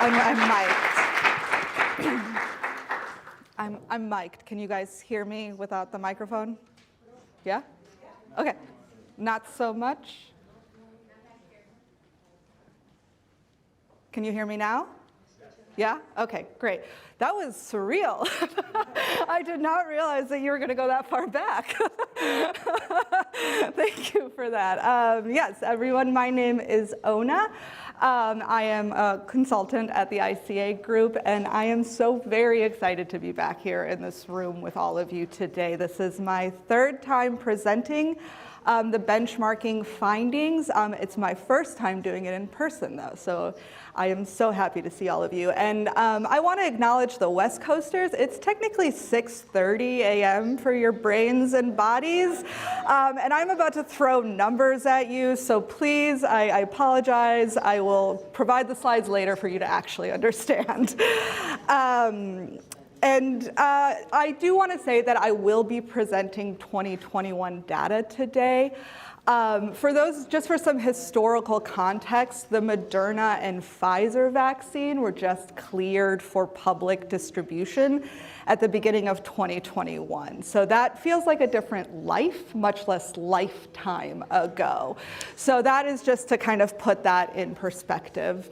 I'm mic'd. I'm mic'd. Can you guys hear me without the microphone? Yeah? Okay. Not so much? Can you hear me now? Yeah? Okay, great. That was surreal. I did not realize that you were going to go that far back. Thank you for that. Yes, everyone, my name is Ona. I am a consultant at the ICA Group, and I am so very excited to be back here in this room with all of you today. This is my third time presenting the benchmarking findings. It's my first time doing it in person, though, so I am so happy to see all of you. And I want to acknowledge the West Coasters. It's technically 6:30 a.m. for your brains and bodies, and I'm about to throw numbers at you, so please, I apologize. I will provide the slides later for you to actually understand. I do want to say that I will be presenting 2021 data today. For those, just for some historical context, the Moderna and Pfizer vaccine were just cleared for public distribution at the beginning of 2021. So that feels like a different life, much less lifetime ago. So that is just to kind of put that in perspective.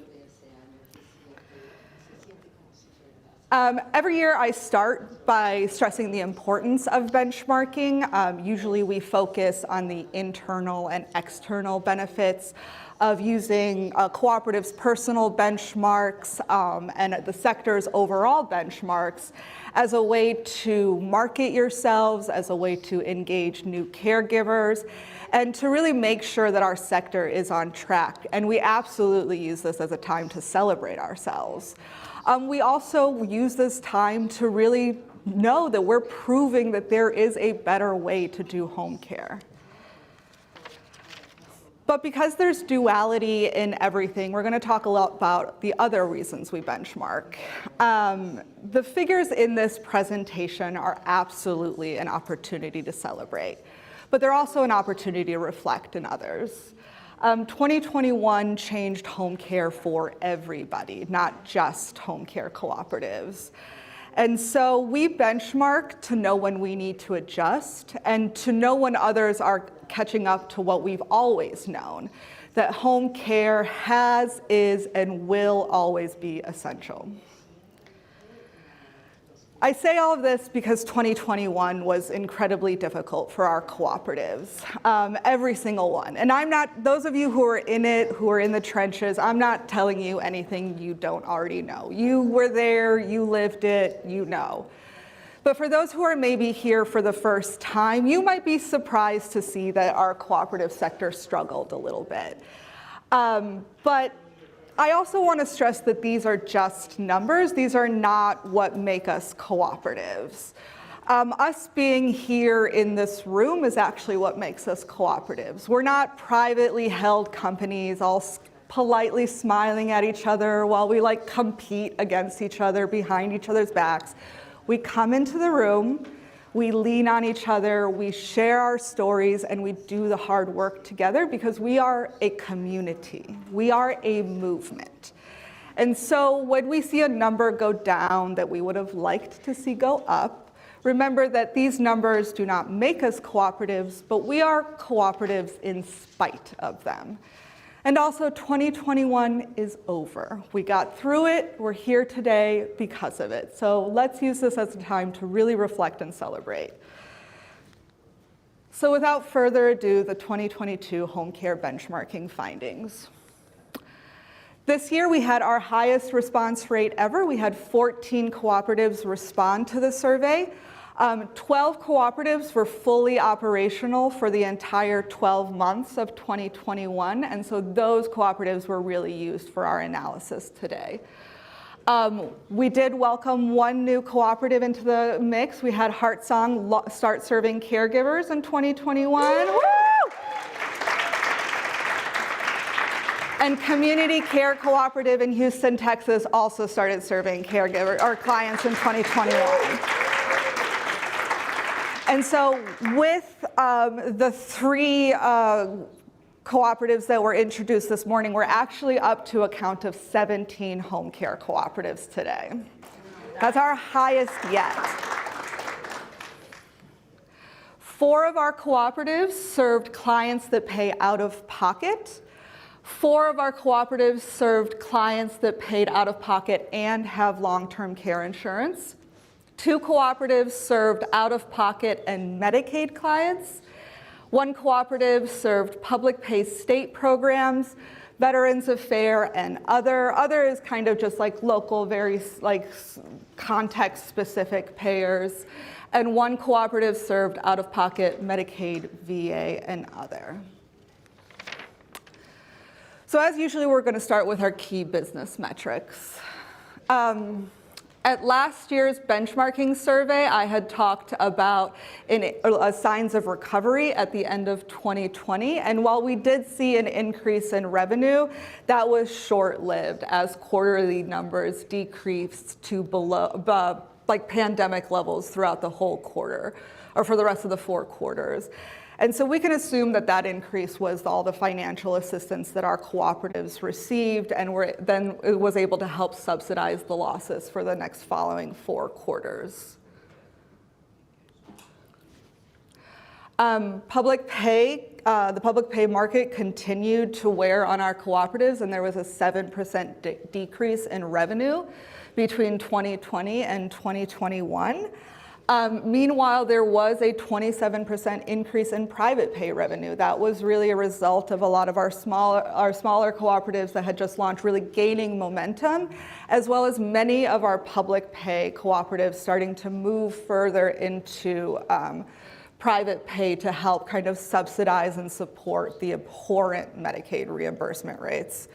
Every year I start by stressing the importance of benchmarking. Usually we focus on the internal and external benefits of using cooperatives' personal benchmarks and the sector's overall benchmarks as a way to market yourselves, as a way to engage new caregivers, and to really make sure that our sector is on track. And we absolutely use this as a time to celebrate ourselves. We also use this time to really know that we're proving that there is a better way to do home care. But because there's duality in everything, we're going to talk a lot about the other reasons we benchmark. The figures in this presentation are absolutely an opportunity to celebrate, but they're also an opportunity to reflect in others. 2021 changed home care for everybody, not just home care cooperatives. And so we benchmark to know when we need to adjust and to know when others are catching up to what we've always known, that home care has, is, and will always be essential. I say all of this because 2021 was incredibly difficult for our cooperatives, every single one. And I'm not, those of you who are in it, who are in the trenches, I'm not telling you anything you don't already know. You were there, you lived it, you know. But for those who are maybe here for the first time, you might be surprised to see that our cooperative sector struggled a little bit. But I also want to stress that these are just numbers. These are not what make us cooperatives. Us being here in this room is actually what makes us cooperatives. We're not privately held companies all politely smiling at each other while we like compete against each other behind each other's backs. We come into the room, we lean on each other, we share our stories, and we do the hard work together because we are a community. We are a movement. And so when we see a number go down that we would have liked to see go up, remember that these numbers do not make us cooperatives, but we are cooperatives in spite of them. And also 2021 is over. We got through it, we're here today because of it. So let's use this as a time to really reflect and celebrate. So without further ado, the 2022 home care benchmarking findings. This year we had our highest response rate ever. We had 14 cooperatives respond to the survey. 12 cooperatives were fully operational for the entire 12 months of 2021, and so those cooperatives were really used for our analysis today. We did welcome one new cooperative into the mix. We had Heartsong start serving caregivers in 2021. Woo! And Community Care Cooperative in Houston, Texas also started serving caregivers or clients in 2021. And so with the three cooperatives that were introduced this morning, we're actually up to a count of 17 home care cooperatives today. That's our highest yet. 4 of our cooperatives served clients that pay out of pocket. 4 of our cooperatives served clients that paid out of pocket and have long-term care insurance. 2 cooperatives served out of pocket and Medicaid clients. 1 cooperative served public pay state programs, Veterans Affairs, and other. Other is kind of just like local, very like context-specific payers. And 1 cooperative served out of pocket Medicaid, VA, and other. So as usually, we're going to start with our key business metrics. At last year's benchmarking survey, I had talked about signs of recovery at the end of 2020. And while we did see an increase in revenue, that was short-lived as quarterly numbers decreased to below like pandemic levels throughout the whole quarter, or for the rest of the 4 quarters. And so we can assume that that increase was all the financial assistance that our cooperatives received, and then it was able to help subsidize the losses for the next following 4 quarters. Public pay, the public pay market continued to wear on our cooperatives, and there was a 7% decrease in revenue between 2020 and 2021. Meanwhile, there was a 27% increase in private pay revenue. That was really a result of a lot of our smaller cooperatives that had just launched really gaining momentum, as well as many of our public pay cooperatives starting to move further into private pay to help kind of subsidize and support the abhorrent Medicaid reimbursement rates.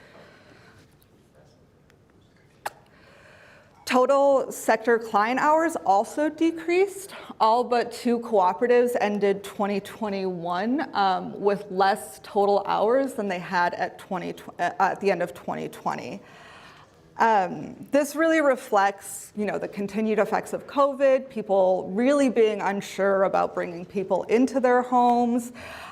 Total sector client hours also decreased. All but 2 cooperatives ended 2021 with less total hours than they had at the end of 2020. This really reflects, the continued effects of COVID, people really being unsure about bringing people into their homes,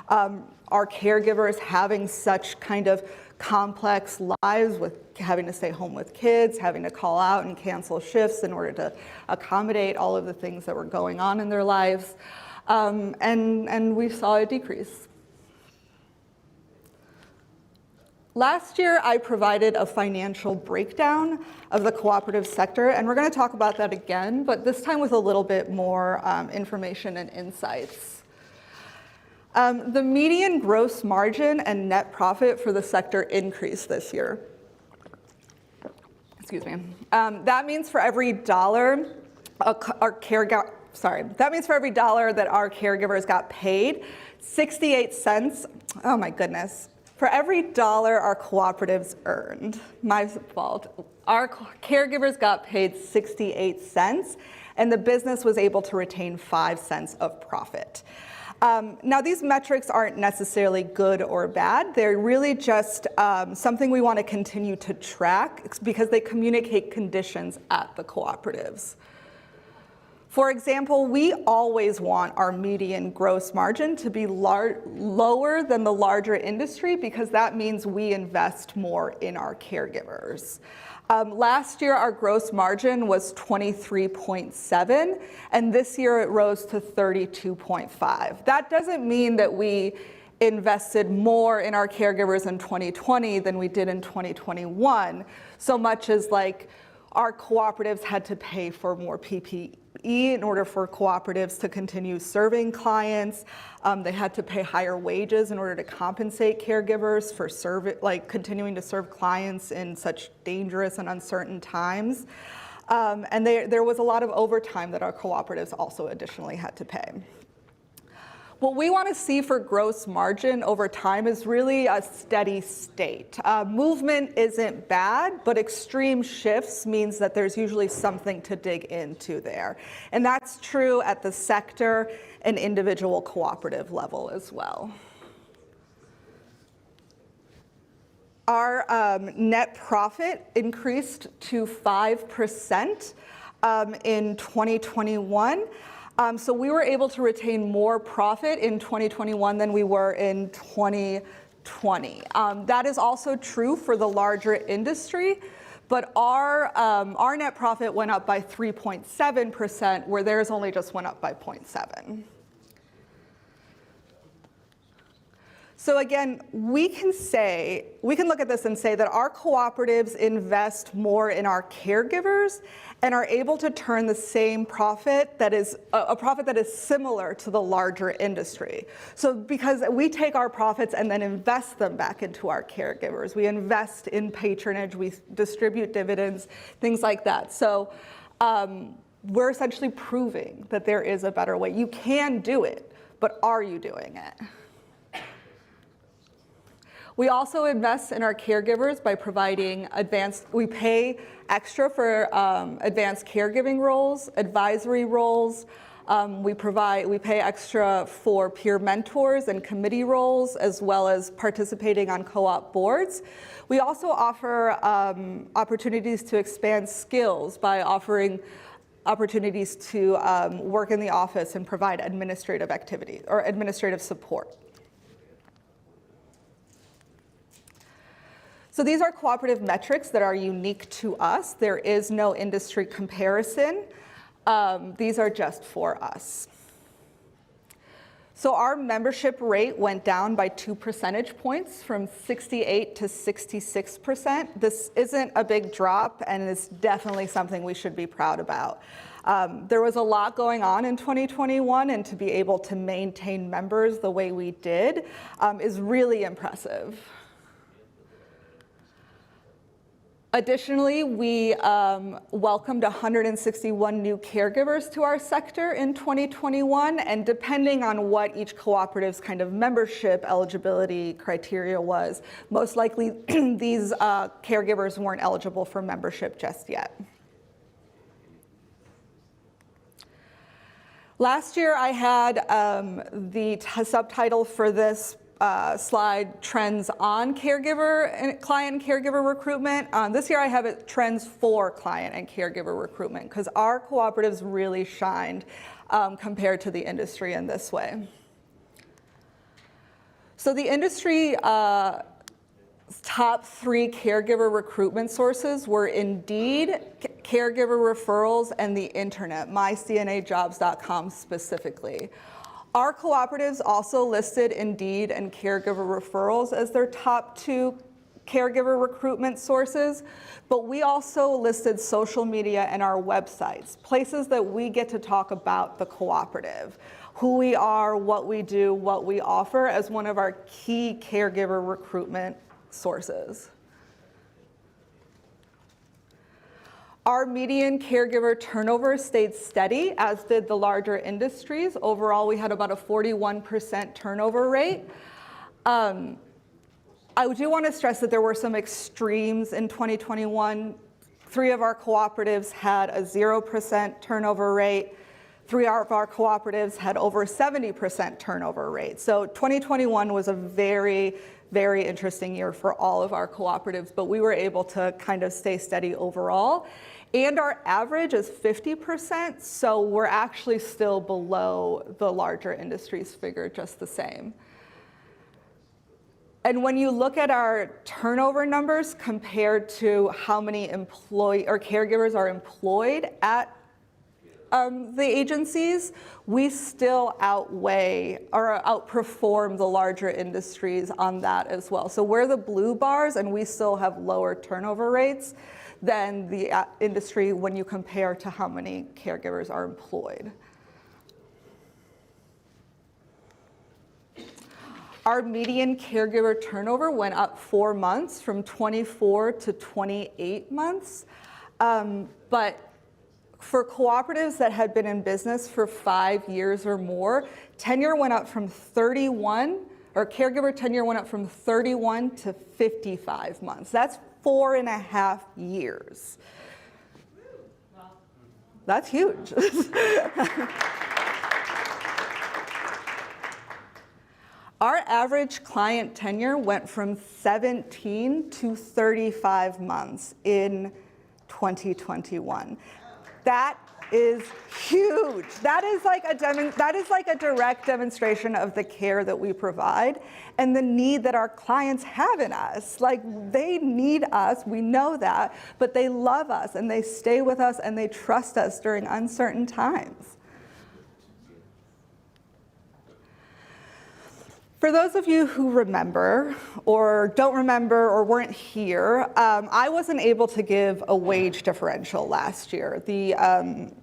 our caregivers having such kind of complex lives with having to stay home with kids, having to call out and cancel shifts in order to accommodate all of the things that were going on in their lives. And we saw a decrease. Last year, I provided a financial breakdown of the cooperative sector, and we're going to talk about that again, but this time with a little bit more information and insights. The median gross margin and net profit for the sector increased this year. Excuse me. That means for every dollar that means for every dollar that our caregivers got paid, 68 cents, oh my goodness, for every dollar our cooperatives earned, my fault, our caregivers got paid 68 cents, and the business was able to retain 5 cents of profit. Now, these metrics aren't necessarily good or bad. They're really just something we want to continue to track because they communicate conditions at the cooperatives. For example, we always want our median gross margin to be lower than the larger industry because that means we invest more in our caregivers. Last year, our gross margin was 23.7, and this year it rose to 32.5. That doesn't mean that we invested more in our caregivers in 2020 than we did in 2021, so much as like our cooperatives had to pay for more PPE in order for cooperatives to continue serving clients. They had to pay higher wages in order to compensate caregivers for continuing to serve clients in such dangerous and uncertain times. And there was a lot of overtime that our cooperatives also additionally had to pay. What we want to see for gross margin over time is really a steady state. Movement isn't bad, but extreme shifts means that there's usually something to dig into there. And that's true at the sector and individual cooperative level as well. Our net profit increased to 5% in 2021. So we were able to retain more profit in 2021 than we were in 2020. 2020. That is also true for the larger industry, but our net profit went up by 3.7%, where theirs only just went up by 0.7%. So again, we can look at this and say that our cooperatives invest more in our caregivers and are able to turn the same profit that is a profit that is similar to the larger industry. So because we take our profits and then invest them back into our caregivers, we invest in patronage, we distribute dividends, things like that. So we're essentially proving that there is a better way. You can do it, but are you doing it? We also invest in our caregivers by providing we pay extra for advanced caregiving roles, advisory roles. We pay extra for peer mentors and committee roles, as well as participating on co-op boards. We also offer opportunities to expand skills by offering opportunities to work in the office and provide administrative activities or administrative support. So these are cooperative metrics that are unique to us. There is no industry comparison. These are just for us. So our membership rate went down by 2 percentage points from 68 to 66%. This isn't a big drop, and it's definitely something we should be proud about. There was a lot going on in 2021, and to be able to maintain members the way we did is really impressive. Additionally, we welcomed 161 new caregivers to our sector in 2021, and depending on what each cooperative's kind of membership eligibility criteria was, most likely these caregivers weren't eligible for membership just yet. Last year, I had the subtitle for this slide, Trends on Client and Caregiver Recruitment. This year I have it Trends for Client and Caregiver Recruitment, because our cooperatives really shined compared to the industry in this way. So the industry top 3 caregiver recruitment sources were Indeed, caregiver referrals, and the internet, mycnajobs.com specifically. Our cooperatives also listed Indeed and caregiver referrals as their top 2 caregiver recruitment sources, but we also listed social media and our websites, places that we get to talk about the cooperative, who we are, what we do, what we offer as one of our key caregiver recruitment sources. Our median caregiver turnover stayed steady, as did the larger industries. Overall, we had about a 41% turnover rate. I do want to stress that there were some extremes in 2021. 3 of our cooperatives had a 0% turnover rate. 3 of our cooperatives had over 70% turnover rate. So 2021 was a very, very interesting year for all of our cooperatives, but we were able to kind of stay steady overall. And our average is 50%, so we're actually still below the larger industries figure just the same. And when you look at our turnover numbers compared to how many caregivers are employed at the agencies, we still outweigh or outperform the larger industries on that as well. So we're the blue bars, and we still have lower turnover rates than the industry when you compare to how many caregivers are employed. Our median caregiver turnover went up 4 months, from 24 to 28 months. But for cooperatives that had been in business for 5 years or more, tenure went up from 31, or caregiver tenure went up from 31 to 55 months. That's 4.5 years. That's huge. Our average client tenure went from 17 to 35 months in 2021. That is huge. That is like a direct demonstration of the care that we provide and the need that our clients have in us. Like, they need us, we know that, but they love us and they stay with us and they trust us during uncertain times. For those of you who remember or don't remember or weren't here, I wasn't able to give a wage differential last year. The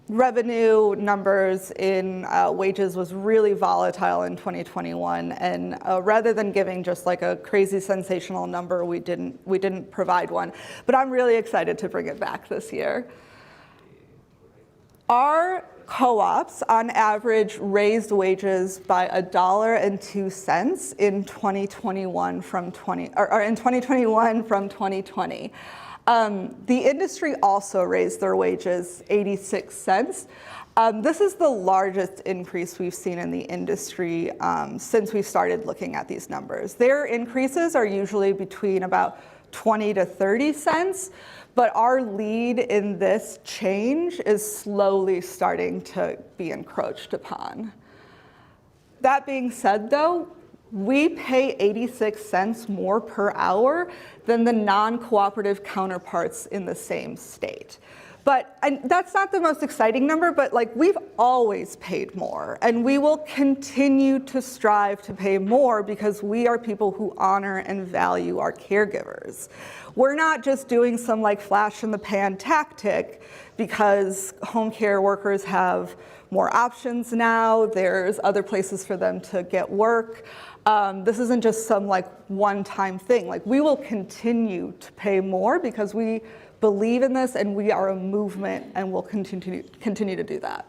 revenue numbers in wages was really volatile in 2021, and rather than giving just like a crazy sensational number, we didn't provide one. But I'm really excited to bring it back this year. Our co-ops, on average, raised wages by $1.02 in 2021 from 2020. The industry also raised their wages 86 cents. This is the largest increase we've seen in the industry since we started looking at these numbers. Their increases are usually between about 20 to 30 cents. But our lead in this change is slowly starting to be encroached upon. That being said, though, we pay 86 cents more per hour than the non-cooperative counterparts in the same state. And that's not the most exciting number, but like, we've always paid more, and we will continue to strive to pay more because we are people who honor and value our caregivers. We're not just doing some like flash in the pan tactic because home care workers have more options now. There's other places for them to get work. This isn't just some like one-time thing. Like, we will continue to pay more because we believe in this and we are a movement, and we'll continue to do that.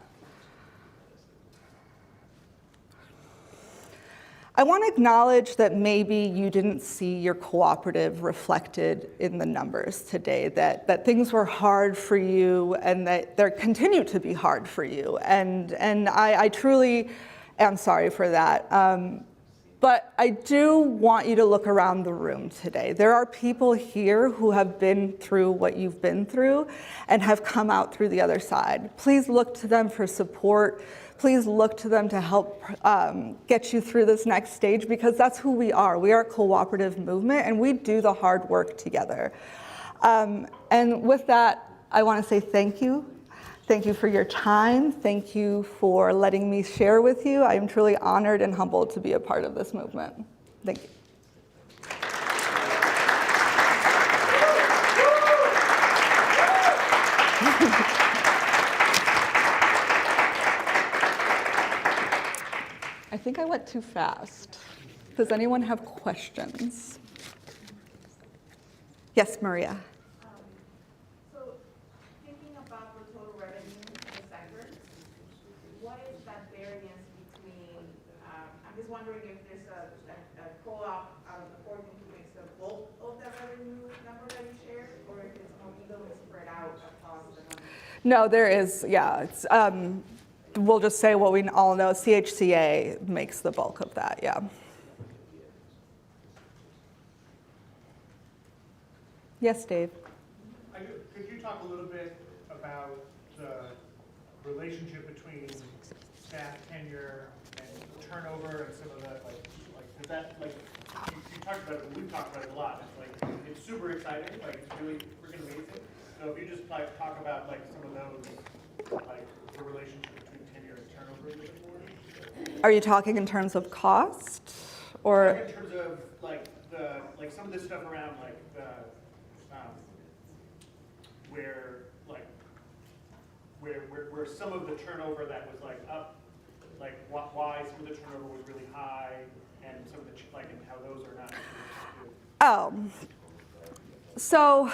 I want to acknowledge that maybe you didn't see your cooperative reflected in the numbers today, that things were hard for you and that they continue to be hard for you. And I truly am sorry for that. But I do want you to look around the room today. There are people here who have been through what you've been through and have come out through the other side. Please look to them for support. Please look to them to help get you through this next stage, because that's who we are. We are a cooperative movement, and we do the hard work together. And with that, I want to say thank you. Thank you for your time. Thank you for letting me share with you. I am truly honored and humbled to be a part of this movement. Thank you. I think I went too fast. Does anyone have questions? Yes, Maria. Wondering if there's a co-op according to makes the bulk of that revenue number that you shared, or if it's more evenly spread out across the numbers? No, there is, yeah. It's, we'll just say what we all know, CHCA makes the bulk of that, yeah. Yes, Dave? Could you talk a little bit about the relationship between staff tenure and turnover and some of that, like does that, like, you talked about it, but we've talked about it a lot. It's like, it's super exciting, like, it's really freaking amazing. So if you just like talk about like some of those, like the relationship between tenure and turnover a little bit more. Are you talking in terms of cost, or? In terms of like some of this stuff around like the, where some of the turnover that was like up, like why some of the turnover was really high, and some of the like, and how those are not. Oh, so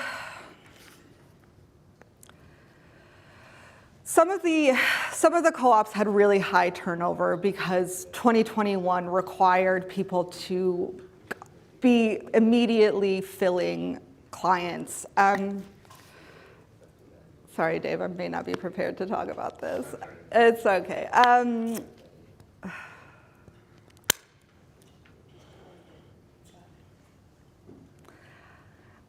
some of the co-ops had really high turnover because 2021 required people to be immediately filling clients. Sorry, Dave, I may not be prepared to talk about this. It's okay.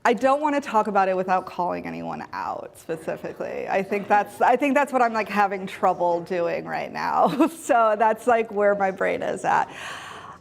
I don't want to talk about it without calling anyone out specifically. I think that's what I'm like having trouble doing right now. So that's like where my brain is at.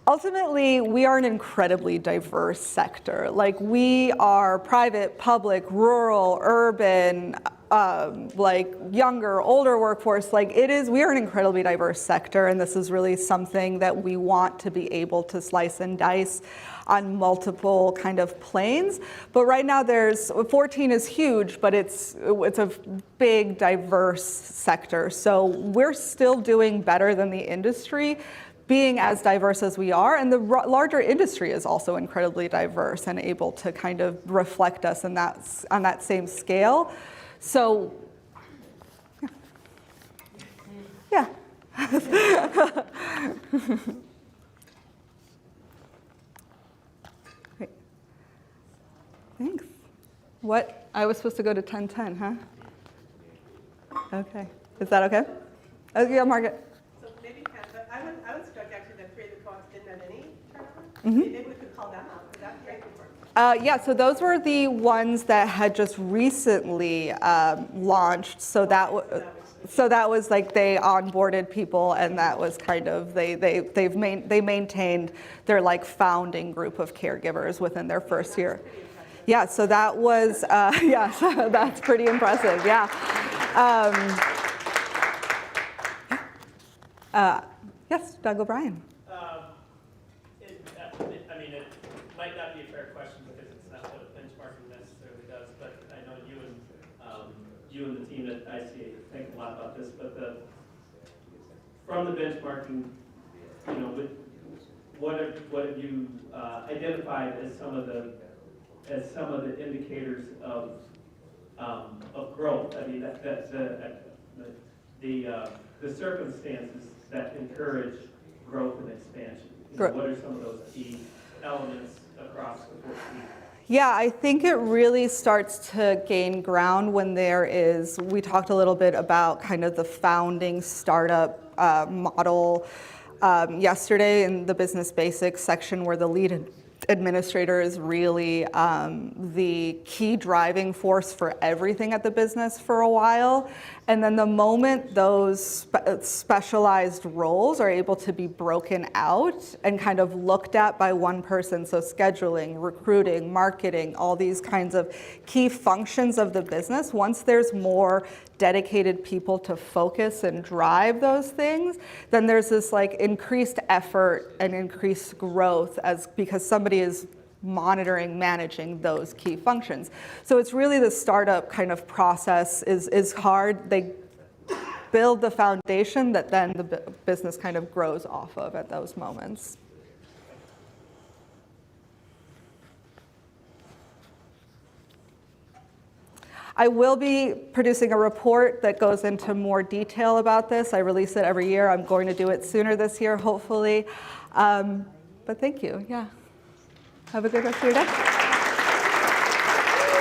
Ultimately, we are an incredibly diverse sector. Like we are private, public, rural, urban, like younger, older workforce. Like we are an incredibly diverse sector, and this is really something that we want to be able to slice and dice on multiple kind of planes. But right now 14 is huge, but it's a big, diverse sector. So we're still doing better than the industry, being as diverse as we are, and the larger industry is also incredibly diverse and able to kind of reflect us on that same scale. So, yeah. Great. Thanks. What? I was supposed to go to 10:10, huh? Okay. Is that okay? Oh, yeah, Margaret. So maybe, but I was struck actually that 3 of the co-ops didn't have any turnover. Mm-hmm. Maybe we could call them out, because that's great report. Yeah, so those were the ones that had just recently launched. So that was like they onboarded people, and that was kind of they maintained their like founding group of caregivers within their first year. Yeah, so that was yeah, so that's pretty impressive. Yeah. Yes, Doug O'Brien. I mean, it might not be a fair question because it's not what benchmarking necessarily does, but I know you and the team at ICA think a lot about this, but from the benchmarking, you know, what have you identified as some of the indicators of growth? I mean, the circumstances that encourage growth and expansion. You know, what are some of those key elements across the 14? Yeah, I think it really starts to gain ground when we talked a little bit about kind of the founding startup model yesterday in the business basics section, where the lead administrator is really the key driving force for everything at the business for a while. And then the moment those specialized roles are able to be broken out and kind of looked at by one person, so scheduling, recruiting, marketing, all these kinds of key functions of the business, once there's more dedicated people to focus and drive those things, then there's this like increased effort and increased growth because somebody is monitoring, managing those key functions. So it's really the startup kind of process is hard. They build the foundation that then the business kind of grows off of at those moments. I will be producing a report that goes into more detail about this. I release it every year. I'm going to do it sooner this year, hopefully. But thank you, yeah. Have a good rest of your day.